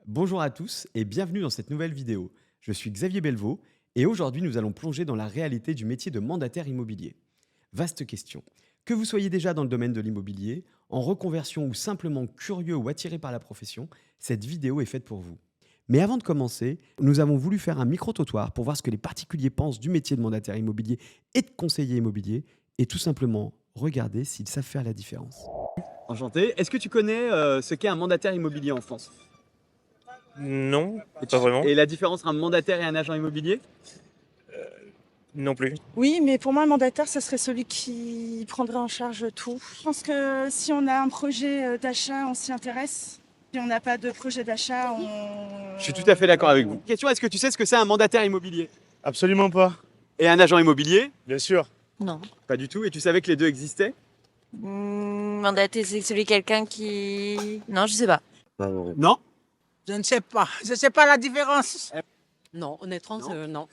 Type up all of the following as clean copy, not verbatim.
Bonjour à tous et bienvenue dans cette nouvelle vidéo. Je suis Xavier Belvaux et aujourd'hui nous allons plonger dans la réalité du métier de mandataire immobilier. Vaste question. Que vous soyez déjà dans le domaine de l'immobilier, en reconversion ou simplement curieux ou attiré par la profession, cette vidéo est faite pour vous. Mais avant de commencer, nous avons voulu faire un micro-trottoir pour voir ce que les particuliers pensent du métier de mandataire immobilier et de conseiller immobilier et tout simplement regarder s'ils savent faire la différence. Enchanté. Est-ce que tu connais ce qu'est un mandataire immobilier en France? Non, pas vraiment. Et la différence entre un mandataire et un agent immobilier? Non plus. Oui, mais pour moi, le mandataire, ce serait celui qui prendrait en charge tout. Je pense que si on a un projet d'achat, on s'y intéresse. Si on n'a pas de projet d'achat, on... Je suis tout à fait d'accord avec vous. Question, est-ce que tu sais ce que c'est un mandataire immobilier? Absolument pas. Et un agent immobilier? Bien sûr. Non. Pas du tout. Et tu savais que les deux existaient? Mandaté, c'est celui quelqu'un qui... Non, je sais pas. Non? Je ne sais pas. Je ne sais pas la différence. Non, honnêtement, Non. non.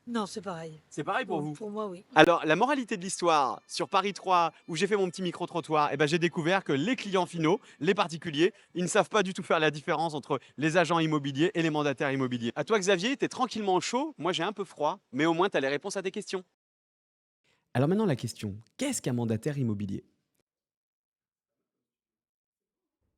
Non, c'est pareil. C'est pareil pour vous. Pour moi, oui. Alors, la moralité de l'histoire, sur Paris 3, où j'ai fait mon petit micro-trottoir, eh ben, j'ai découvert que les clients finaux, les particuliers, ils ne savent pas du tout faire la différence entre les agents immobiliers et les mandataires immobiliers. À toi, Xavier, t'es tranquillement au chaud. Moi, j'ai un peu froid, mais au moins, tu as les réponses à tes questions. Alors maintenant, la question, qu'est-ce qu'un mandataire immobilier?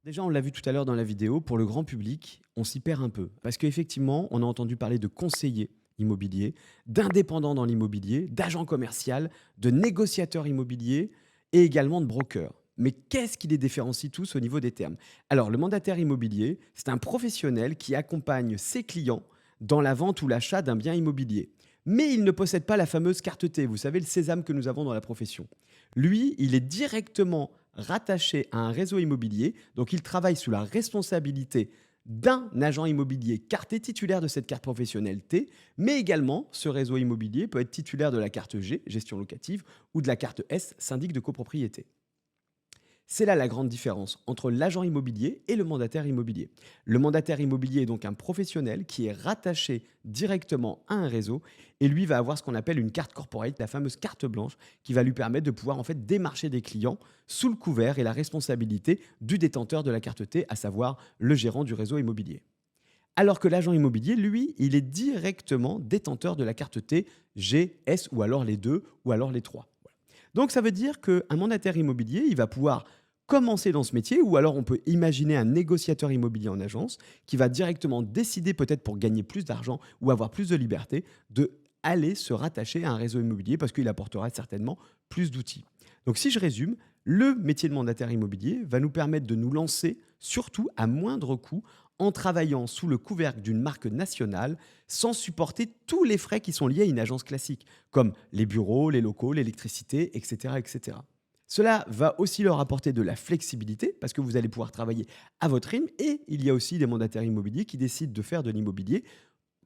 Déjà, on l'a vu tout à l'heure dans la vidéo, pour le grand public, on s'y perd un peu. Parce qu'effectivement, on a entendu parler de conseillers immobiliers, d'indépendants dans l'immobilier, d'agents commerciaux, de négociateurs immobiliers et également de brokers. Mais qu'est-ce qui les différencie tous au niveau des termes? Alors, le mandataire immobilier, c'est un professionnel qui accompagne ses clients dans la vente ou l'achat d'un bien immobilier. Mais il ne possède pas la fameuse carte T, vous savez, le sésame que nous avons dans la profession. Lui, il est directement rattaché à un réseau immobilier, donc il travaille sous la responsabilité d'un agent immobilier carté titulaire de cette carte professionnelle T, mais également ce réseau immobilier peut être titulaire de la carte G, gestion locative, ou de la carte S, syndic de copropriété. C'est là la grande différence entre l'agent immobilier et le mandataire immobilier. Le mandataire immobilier est donc un professionnel qui est rattaché directement à un réseau et lui va avoir ce qu'on appelle une carte corporate, la fameuse carte blanche, qui va lui permettre de pouvoir en fait démarcher des clients sous le couvert et la responsabilité du détenteur de la carte T, à savoir le gérant du réseau immobilier. Alors que l'agent immobilier, lui, il est directement détenteur de la carte T, G, S ou alors les deux ou alors les trois. Donc ça veut dire qu'un mandataire immobilier, il va pouvoir commencer dans ce métier, ou alors on peut imaginer un négociateur immobilier en agence qui va directement décider, peut-être pour gagner plus d'argent ou avoir plus de liberté, de aller se rattacher à un réseau immobilier parce qu'il apportera certainement plus d'outils. Donc si je résume, le métier de mandataire immobilier va nous permettre de nous lancer, surtout à moindre coût, en travaillant sous le couvercle d'une marque nationale sans supporter tous les frais qui sont liés à une agence classique, comme les bureaux, les locaux, l'électricité, etc., etc. Cela va aussi leur apporter de la flexibilité parce que vous allez pouvoir travailler à votre rythme, et il y a aussi des mandataires immobiliers qui décident de faire de l'immobilier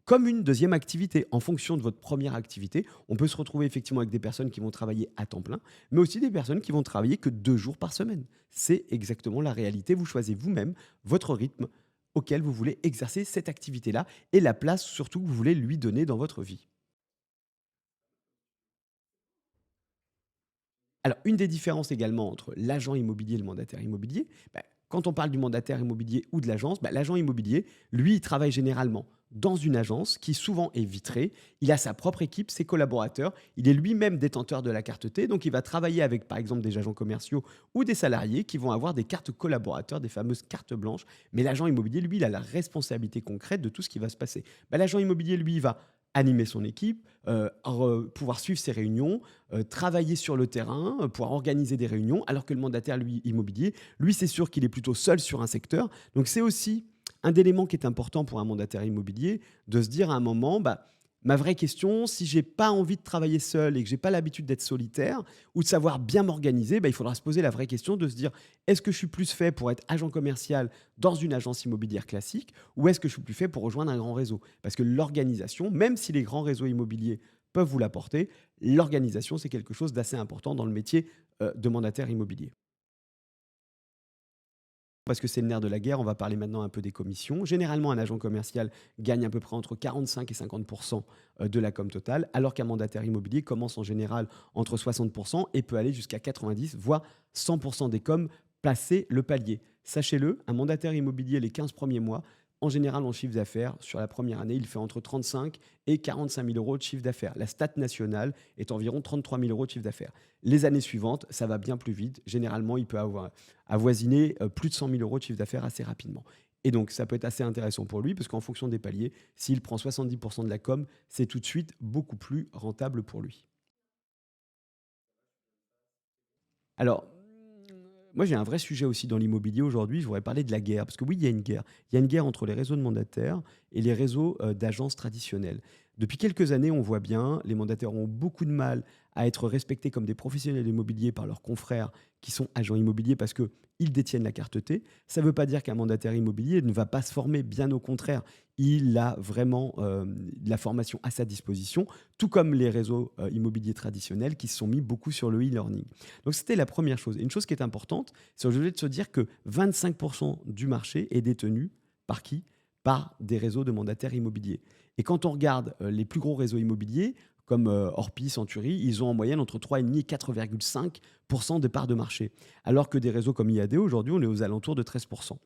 comme une deuxième activité. En fonction de votre première activité, on peut se retrouver effectivement avec des personnes qui vont travailler à temps plein, mais aussi des personnes qui vont travailler que 2 jours par semaine. C'est exactement la réalité. Vous choisissez vous-même votre rythme auquel vous voulez exercer cette activité-là et la place surtout que vous voulez lui donner dans votre vie. Alors, une des différences également entre l'agent immobilier et le mandataire immobilier, quand on parle du mandataire immobilier ou de l'agence, l'agent immobilier, lui, il travaille généralement dans une agence qui souvent est vitrée. Il a sa propre équipe, ses collaborateurs. Il est lui-même détenteur de la carte T. Donc, il va travailler avec, par exemple, des agents commerciaux ou des salariés qui vont avoir des cartes collaborateurs, des fameuses cartes blanches. Mais l'agent immobilier, lui, il a la responsabilité concrète de tout ce qui va se passer. L'agent immobilier, lui, il va animer son équipe, pouvoir suivre ses réunions, travailler sur le terrain, pouvoir organiser des réunions, alors que le mandataire lui, immobilier, lui, c'est sûr qu'il est plutôt seul sur un secteur. Donc, c'est aussi un élément qui est important pour un mandataire immobilier, de se dire à un moment, ma vraie question, si j'ai pas envie de travailler seul et que j'ai pas l'habitude d'être solitaire ou de savoir bien m'organiser, il faudra se poser la vraie question de se dire, est-ce que je suis plus fait pour être agent commercial dans une agence immobilière classique, ou est-ce que je suis plus fait pour rejoindre un grand réseau? Parce que l'organisation, même si les grands réseaux immobiliers peuvent vous l'apporter, l'organisation, c'est quelque chose d'assez important dans le métier de mandataire immobilier. Parce que c'est le nerf de la guerre, on va parler maintenant un peu des commissions. Généralement, un agent commercial gagne à peu près entre 45 et 50% de la com totale, alors qu'un mandataire immobilier commence en général entre 60% et peut aller jusqu'à 90, voire 100% des coms passer le palier. Sachez-le, un mandataire immobilier les 15 premiers mois, en général en chiffre d'affaires, sur la première année, il fait entre 35 et 45 000 euros de chiffre d'affaires. La stat nationale est environ 33 000 euros de chiffre d'affaires. Les années suivantes, ça va bien plus vite. Généralement, il peut avoisiner plus de 100 000 euros de chiffre d'affaires assez rapidement. Et donc, ça peut être assez intéressant pour lui, parce qu'en fonction des paliers, s'il prend 70% de la com, c'est tout de suite beaucoup plus rentable pour lui. Alors, moi, j'ai un vrai sujet aussi dans l'immobilier aujourd'hui. Je voudrais parler de la guerre. Parce que oui, il y a une guerre. Il y a une guerre entre les réseaux de mandataires et les réseaux d'agences traditionnelles. Depuis quelques années, on voit bien, les mandataires ont beaucoup de mal à être respectés comme des professionnels immobiliers par leurs confrères qui sont agents immobiliers parce qu'ils détiennent la carte T. Ça ne veut pas dire qu'un mandataire immobilier ne va pas se former, bien au contraire. Il a vraiment de la formation à sa disposition, tout comme les réseaux immobiliers traditionnels qui se sont mis beaucoup sur le e-learning. Donc c'était la première chose. Et une chose qui est importante, c'est aujourd'hui de se dire que 25% du marché est détenu par qui ? Par des réseaux de mandataires immobiliers. Et quand on regarde les plus gros réseaux immobiliers, comme Orpi, Century, ils ont en moyenne entre 3,5 et 4,5% de parts de marché. Alors que des réseaux comme IAD, aujourd'hui, on est aux alentours de 13%.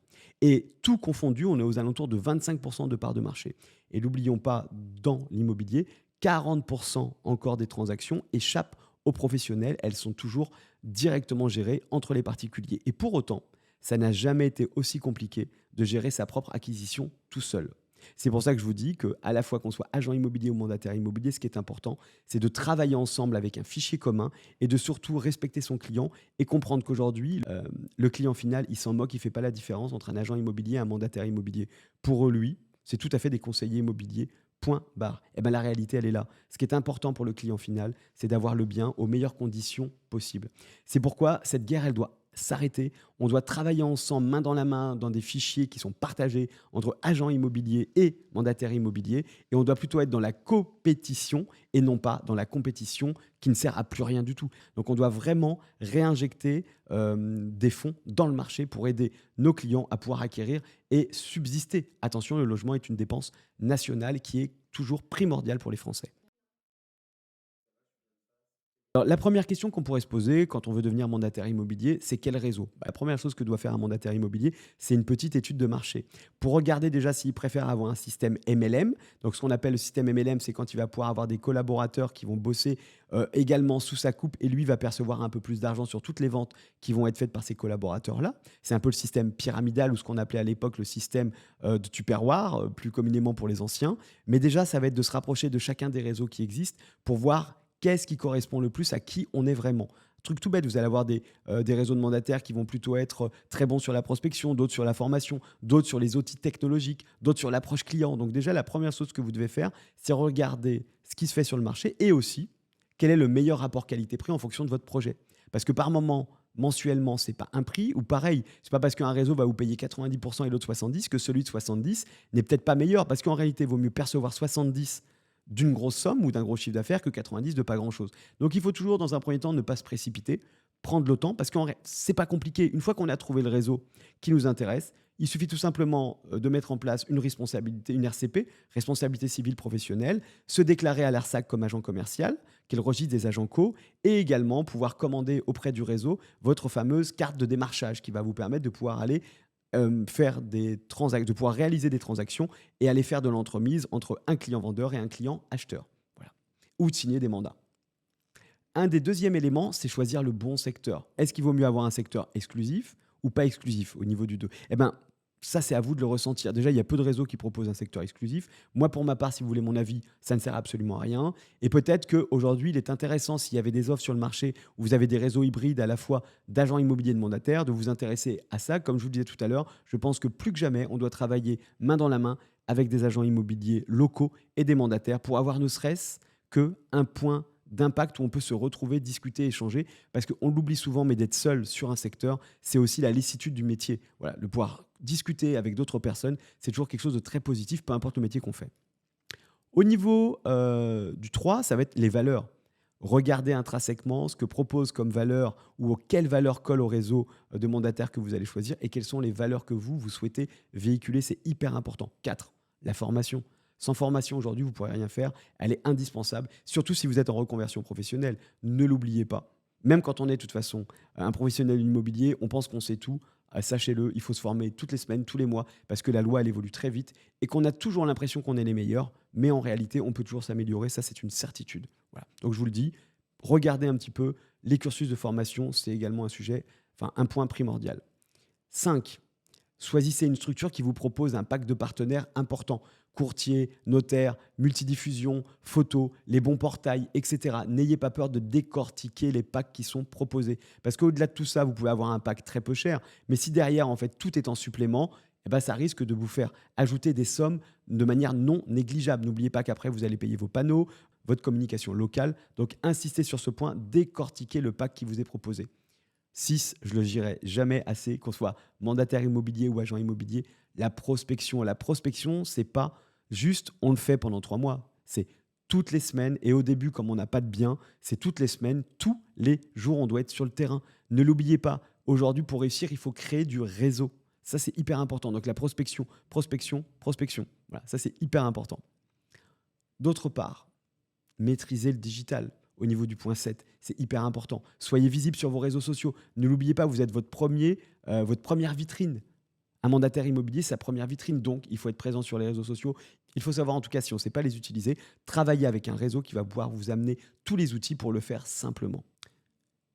Et tout confondu, on est aux alentours de 25% de parts de marché. Et n'oublions pas, dans l'immobilier, 40% encore des transactions échappent aux professionnels. Elles sont toujours directement gérées entre les particuliers. Et pour autant, ça n'a jamais été aussi compliqué de gérer sa propre acquisition tout seul. C'est pour ça que je vous dis qu'à la fois qu'on soit agent immobilier ou mandataire immobilier, ce qui est important, c'est de travailler ensemble avec un fichier commun et de surtout respecter son client et comprendre qu'aujourd'hui, le client final, il s'en moque, il ne fait pas la différence entre un agent immobilier et un mandataire immobilier. Pour lui, c'est tout à fait des conseillers immobiliers, point barre. Et bien la réalité, elle est là. Ce qui est important pour le client final, c'est d'avoir le bien aux meilleures conditions possibles. C'est pourquoi cette guerre, elle doit s'arrêter. On doit travailler ensemble, main dans la main, dans des fichiers qui sont partagés entre agents immobiliers et mandataires immobiliers. Et on doit plutôt être dans la compétition et non pas dans la compétition qui ne sert à plus rien du tout. Donc on doit vraiment réinjecter des fonds dans le marché pour aider nos clients à pouvoir acquérir et subsister. Attention, le logement est une dépense nationale qui est toujours primordiale pour les Français. Alors, la première question qu'on pourrait se poser quand on veut devenir mandataire immobilier, c'est quel réseau ? La première chose que doit faire un mandataire immobilier, c'est une petite étude de marché. Pour regarder déjà s'il préfère avoir un système MLM. Donc, ce qu'on appelle le système MLM, c'est quand il va pouvoir avoir des collaborateurs qui vont bosser également sous sa coupe et lui va percevoir un peu plus d'argent sur toutes les ventes qui vont être faites par ces collaborateurs-là. C'est un peu le système pyramidal ou ce qu'on appelait à l'époque le système de Tupperware, plus communément pour les anciens. Mais déjà, ça va être de se rapprocher de chacun des réseaux qui existent pour voir qu'est-ce qui correspond le plus à qui on est vraiment. Truc tout bête, vous allez avoir des réseaux de mandataires qui vont plutôt être très bons sur la prospection, d'autres sur la formation, d'autres sur les outils technologiques, d'autres sur l'approche client. Donc déjà, la première chose que vous devez faire, c'est regarder ce qui se fait sur le marché et aussi quel est le meilleur rapport qualité-prix en fonction de votre projet. Parce que par moment, mensuellement, ce n'est pas un prix, ou pareil, ce n'est pas parce qu'un réseau va vous payer 90% et l'autre 70% que celui de 70% n'est peut-être pas meilleur, parce qu'en réalité, il vaut mieux percevoir 70% d'une grosse somme ou d'un gros chiffre d'affaires que 90 de pas grand-chose. Donc il faut toujours, dans un premier temps, ne pas se précipiter, prendre le temps, parce que c'est pas compliqué. Une fois qu'on a trouvé le réseau qui nous intéresse, il suffit tout simplement de mettre en place une responsabilité, une RCP, responsabilité civile professionnelle, se déclarer à l'ARSSAC comme agent commercial, qui est le registre des agents co, et également pouvoir commander auprès du réseau votre fameuse carte de démarchage qui va vous permettre de pouvoir aller de pouvoir réaliser des transactions et aller faire de l'entremise entre un client vendeur et un client acheteur. Voilà. Ou de signer des mandats. Un des deuxièmes éléments, c'est choisir le bon secteur. Est-ce qu'il vaut mieux avoir un secteur exclusif ou pas exclusif au niveau du 2 ? Eh bien, ça, c'est à vous de le ressentir. Déjà, il y a peu de réseaux qui proposent un secteur exclusif. Moi, pour ma part, si vous voulez mon avis, ça ne sert absolument à rien. Et peut-être qu'aujourd'hui, il est intéressant, s'il y avait des offres sur le marché où vous avez des réseaux hybrides à la fois d'agents immobiliers et de mandataires, de vous intéresser à ça. Comme je vous le disais tout à l'heure, je pense que plus que jamais, on doit travailler main dans la main avec des agents immobiliers locaux et des mandataires pour avoir ne serait-ce qu'un point d'impact où on peut se retrouver, discuter, échanger, parce qu'on l'oublie souvent, mais d'être seul sur un secteur, c'est aussi la lassitude du métier. Voilà, le pouvoir discuter avec d'autres personnes, c'est toujours quelque chose de très positif, peu importe le métier qu'on fait. Au niveau du 3, ça va être les valeurs. Regardez intrinsèquement ce que propose comme valeur ou quelles valeurs collent au réseau de mandataires que vous allez choisir et quelles sont les valeurs que vous souhaitez véhiculer, c'est hyper important. 4, la formation. Sans formation, aujourd'hui, vous ne pourrez rien faire. Elle est indispensable, surtout si vous êtes en reconversion professionnelle. Ne l'oubliez pas. Même quand on est de toute façon un professionnel de l'immobilier, on pense qu'on sait tout. Sachez-le, il faut se former toutes les semaines, tous les mois, parce que la loi, elle évolue très vite et qu'on a toujours l'impression qu'on est les meilleurs, mais en réalité, on peut toujours s'améliorer. Ça, c'est une certitude. Voilà. Donc, je vous le dis, regardez un petit peu les cursus de formation. C'est également un sujet, un point primordial. 5. Choisissez une structure qui vous propose un pack de partenaires important. Courtier, notaire, multidiffusion, photos, les bons portails, etc. N'ayez pas peur de décortiquer les packs qui sont proposés. Parce qu'au-delà de tout ça, vous pouvez avoir un pack très peu cher. Mais si derrière, en fait, tout est en supplément, eh ben, ça risque de vous faire ajouter des sommes de manière non négligeable. N'oubliez pas qu'après, vous allez payer vos panneaux, votre communication locale. Donc, insistez sur ce point, décortiquez le pack qui vous est proposé. 6, je le dirai jamais assez, qu'on soit mandataire immobilier ou agent immobilier, la prospection. La prospection, c'est pas juste on le fait pendant 3 mois, c'est toutes les semaines. Et au début, comme on n'a pas de bien, c'est toutes les semaines, tous les jours, on doit être sur le terrain. Ne l'oubliez pas, aujourd'hui, pour réussir, il faut créer du réseau. Ça, c'est hyper important. Donc la prospection, prospection, prospection. Voilà, ça, c'est hyper important. D'autre part, maîtriser le digital. Au niveau du point 7, c'est hyper important. Soyez visible sur vos réseaux sociaux. Ne l'oubliez pas, vous êtes votre première vitrine. Un mandataire immobilier, c'est sa première vitrine. Donc, il faut être présent sur les réseaux sociaux. Il faut savoir, en tout cas, si on ne sait pas les utiliser, travailler avec un réseau qui va pouvoir vous amener tous les outils pour le faire simplement.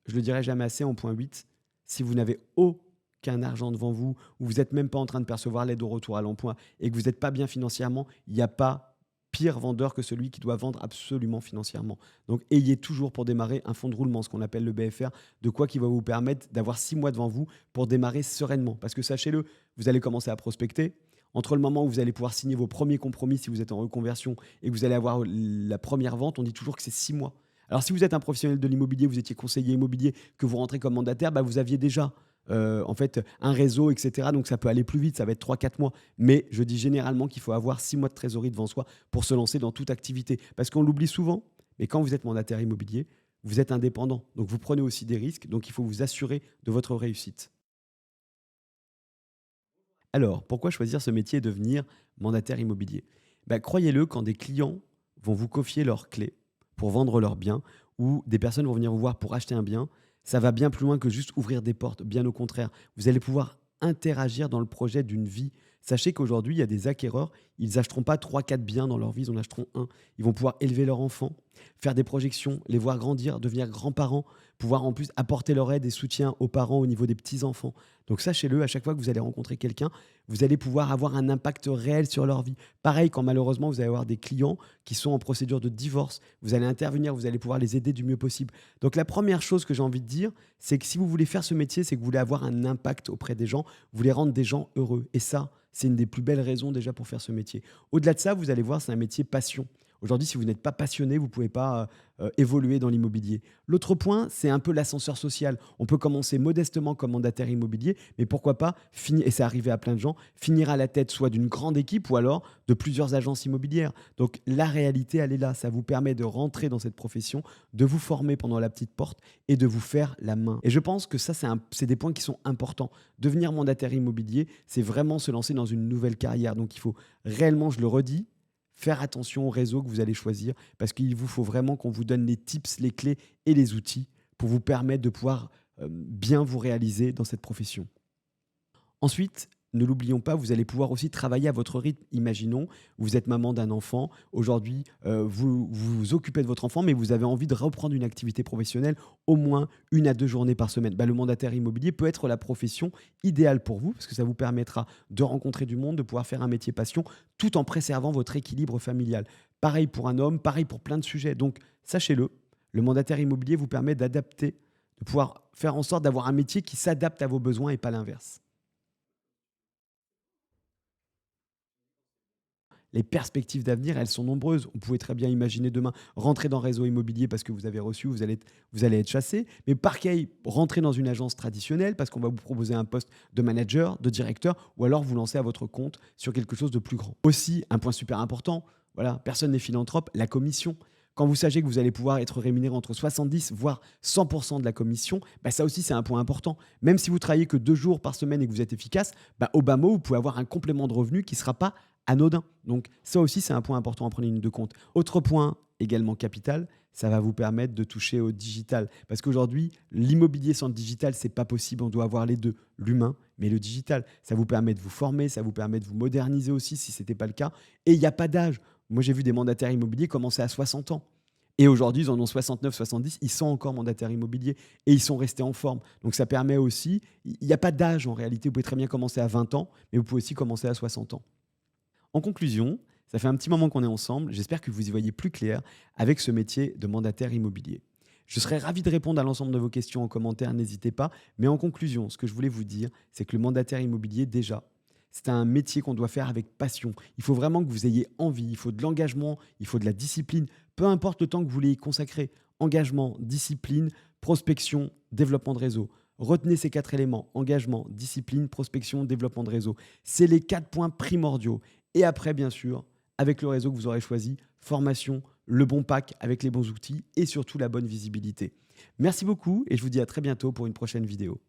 Je le dirai jamais assez en point 8. Si vous n'avez aucun argent devant vous, ou vous n'êtes même pas en train de percevoir l'aide au retour à l'emploi et que vous n'êtes pas bien financièrement, il n'y a pas pire vendeur que celui qui doit vendre absolument financièrement. Donc, ayez toujours pour démarrer un fonds de roulement, ce qu'on appelle le BFR, de quoi qui va vous permettre d'avoir 6 mois devant vous pour démarrer sereinement. Parce que sachez-le, vous allez commencer à prospecter. Entre le moment où vous allez pouvoir signer vos premiers compromis si vous êtes en reconversion et que vous allez avoir la première vente, on dit toujours que c'est 6 mois. Alors, si vous êtes un professionnel de l'immobilier, vous étiez conseiller immobilier, que vous rentrez comme mandataire, vous aviez déjà un réseau, etc. Donc, ça peut aller plus vite, ça va être 3-4 mois. Mais je dis généralement qu'il faut avoir 6 mois de trésorerie devant soi pour se lancer dans toute activité. Parce qu'on l'oublie souvent, mais quand vous êtes mandataire immobilier, vous êtes indépendant. Donc, vous prenez aussi des risques. Donc, il faut vous assurer de votre réussite. Alors, pourquoi choisir ce métier et devenir mandataire immobilier ? Croyez-le, quand des clients vont vous confier leurs clés pour vendre leurs biens ou des personnes vont venir vous voir pour acheter un bien, ça va bien plus loin que juste ouvrir des portes. Bien au contraire, vous allez pouvoir interagir dans le projet d'une vie. Sachez qu'aujourd'hui, il y a des acquéreurs, ils n'achèteront pas 3-4 biens dans leur vie, ils en achèteront un. Ils vont pouvoir élever leur enfant, faire des projections, les voir grandir, devenir grands-parents, pouvoir en plus apporter leur aide et soutien aux parents au niveau des petits-enfants. Donc sachez-le, à chaque fois que vous allez rencontrer quelqu'un, vous allez pouvoir avoir un impact réel sur leur vie. Pareil, quand malheureusement, vous allez avoir des clients qui sont en procédure de divorce, vous allez intervenir, vous allez pouvoir les aider du mieux possible. Donc la première chose que j'ai envie de dire, c'est que si vous voulez faire ce métier, c'est que vous voulez avoir un impact auprès des gens, vous voulez rendre des gens heureux. Et ça, c'est une des plus belles raisons déjà pour faire ce métier. Au-delà de ça, vous allez voir, c'est un métier passion. Aujourd'hui, si vous n'êtes pas passionné, vous ne pouvez pas évoluer dans l'immobilier. L'autre point, c'est un peu l'ascenseur social. On peut commencer modestement comme mandataire immobilier, mais pourquoi pas finir, et c'est arrivé à plein de gens, finir à la tête soit d'une grande équipe ou alors de plusieurs agences immobilières. Donc la réalité, elle est là. Ça vous permet de rentrer dans cette profession, de vous former pendant la petite porte et de vous faire la main. Et je pense que ça, c'est des points qui sont importants. Devenir mandataire immobilier, c'est vraiment se lancer dans une nouvelle carrière. Donc il faut réellement, je le redis, faire attention au réseau que vous allez choisir parce qu'il vous faut vraiment qu'on vous donne les tips, les clés et les outils pour vous permettre de pouvoir bien vous réaliser dans cette profession. Ensuite, ne l'oublions pas, vous allez pouvoir aussi travailler à votre rythme. Imaginons, vous êtes maman d'un enfant. Aujourd'hui, vous vous occupez de votre enfant, mais vous avez envie de reprendre une activité professionnelle au moins 1 à 2 journées par semaine. Le mandataire immobilier peut être la profession idéale pour vous parce que ça vous permettra de rencontrer du monde, de pouvoir faire un métier passion tout en préservant votre équilibre familial. Pareil pour un homme, pareil pour plein de sujets. Donc, sachez-le, le mandataire immobilier vous permet d'adapter, de pouvoir faire en sorte d'avoir un métier qui s'adapte à vos besoins et pas l'inverse. Les perspectives d'avenir, elles sont nombreuses. On pouvait très bien imaginer demain rentrer dans le réseau immobilier parce que vous avez reçu, vous allez être chassé. Mais pareil, rentrer dans une agence traditionnelle parce qu'on va vous proposer un poste de manager, de directeur, ou alors vous lancer à votre compte sur quelque chose de plus grand. Aussi, un point super important, voilà, personne n'est philanthrope, la commission. Quand vous savez que vous allez pouvoir être rémunéré entre 70 voire 100% de la commission, ça aussi c'est un point important. Même si vous travaillez que 2 jours par semaine et que vous êtes efficace, au bas mot, vous pouvez avoir un complément de revenu qui ne sera pas anodin. Donc ça aussi, c'est un point important à prendre en ligne de compte. Autre point également capital, ça va vous permettre de toucher au digital. Parce qu'aujourd'hui, l'immobilier sans le digital, c'est pas possible. On doit avoir les deux, l'humain, mais le digital. Ça vous permet de vous former, ça vous permet de vous moderniser aussi si ce n'était pas le cas. Et il n'y a pas d'âge. Moi, j'ai vu des mandataires immobiliers commencer à 60 ans. Et aujourd'hui, ils en ont 69, 70, ils sont encore mandataires immobiliers et ils sont restés en forme. Donc ça permet aussi, il n'y a pas d'âge en réalité, vous pouvez très bien commencer à 20 ans, mais vous pouvez aussi commencer à 60 ans. En conclusion, ça fait un petit moment qu'on est ensemble, j'espère que vous y voyez plus clair avec ce métier de mandataire immobilier. Je serais ravi de répondre à l'ensemble de vos questions en commentaire, n'hésitez pas. Mais en conclusion, ce que je voulais vous dire, c'est que le mandataire immobilier, déjà, c'est un métier qu'on doit faire avec passion. Il faut vraiment que vous ayez envie, il faut de l'engagement, il faut de la discipline, peu importe le temps que vous voulez y consacrer. Engagement, discipline, prospection, développement de réseau. Retenez ces 4 éléments, engagement, discipline, prospection, développement de réseau. C'est les 4 points primordiaux. Et après, bien sûr, avec le réseau que vous aurez choisi, formation, le bon pack avec les bons outils et surtout la bonne visibilité. Merci beaucoup et je vous dis à très bientôt pour une prochaine vidéo.